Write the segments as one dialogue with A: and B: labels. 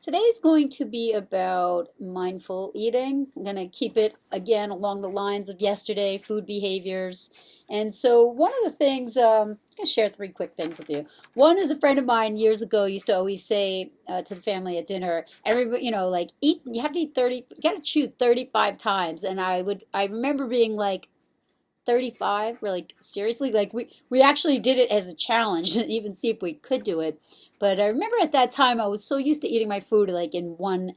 A: Today's going to be about mindful eating. I'm going to keep it again along the lines of yesterday, food behaviors. And so, one of the things, I'm going to share three quick things with you. One is a friend of mine years ago used to always say to the family at dinner, everybody, like eat, you have to eat 30, you got to chew 35 times. And I remember being like, 35 really seriously, like we actually did it as a challenge to even see if we could do it. But I remember at that time I was so used to eating my food like in one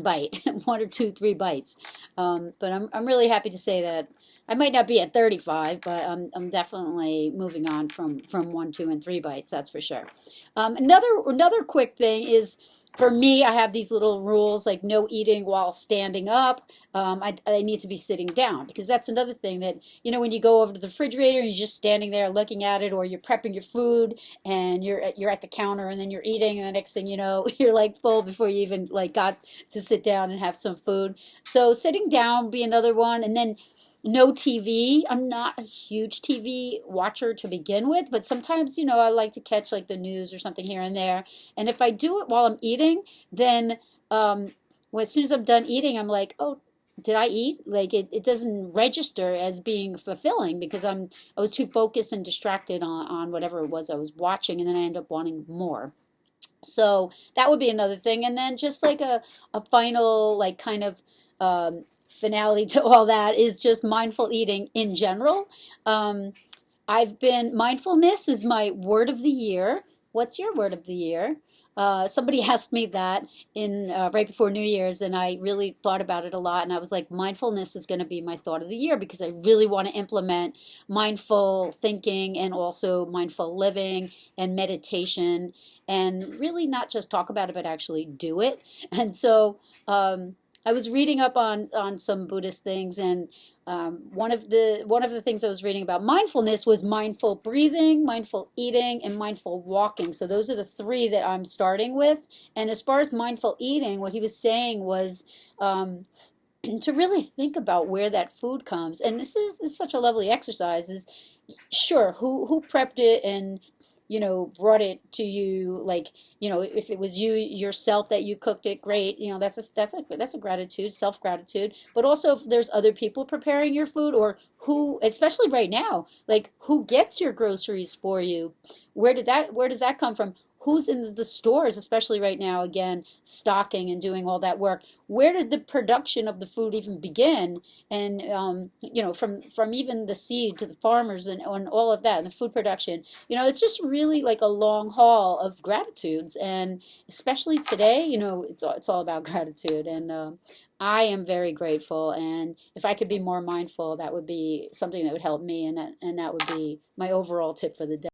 A: bite, one or two, three bites. But I'm really happy to say that I might not be at 35, but I'm definitely moving on from one, two, and three bites. That's for sure. Another quick thing is, for me, I have these little rules like no eating while standing up. I need to be sitting down because that's another thing that, when you go over to the refrigerator and you're just standing there looking at it, or you're prepping your food and you're at the counter and then you're eating, and the next thing you know, you're like full before you even like got to sit down and have some food. So sitting down would be another one, and then no TV. I'm not a huge TV watcher to begin with, but sometimes, I like to catch like the news or something here and there. And if I do it while I'm eating, then as soon as I'm done eating, I'm like, oh, did I eat? Like it doesn't register as being fulfilling because I was too focused and distracted on whatever it was I was watching, and then I end up wanting more. So that would be another thing. And then just like a final, like kind of finale to all that is just mindful eating in general. Mindfulness is my word of the year. What's your word of the year? Somebody asked me that in right before New Year's, and I really thought about it a lot. And I was like, mindfulness is going to be my thought of the year because I really want to implement mindful thinking and also mindful living and meditation, and really not just talk about it, but actually do it. And so I was reading up on some Buddhist things, and one of the things I was reading about mindfulness was mindful breathing, mindful eating, and mindful walking. So those are the three that I'm starting with. And as far as mindful eating, what he was saying was to really think about where that food comes. And this is such a lovely exercise. Is sure who prepped it and brought it to you, like, if it was you yourself that you cooked it, great. That's a gratitude, self-gratitude. But also if there's other people preparing your food, or who, especially right now, like who gets your groceries for you, where does that come from? Who's in the stores, especially right now, again, stocking and doing all that work? Where did the production of the food even begin? And from even the seed to the farmers and all of that, and the food production. It's just really like a long haul of gratitudes, and especially today, it's all about gratitude. And I am very grateful, and if I could be more mindful, that would be something that would help me, and that would be my overall tip for the day.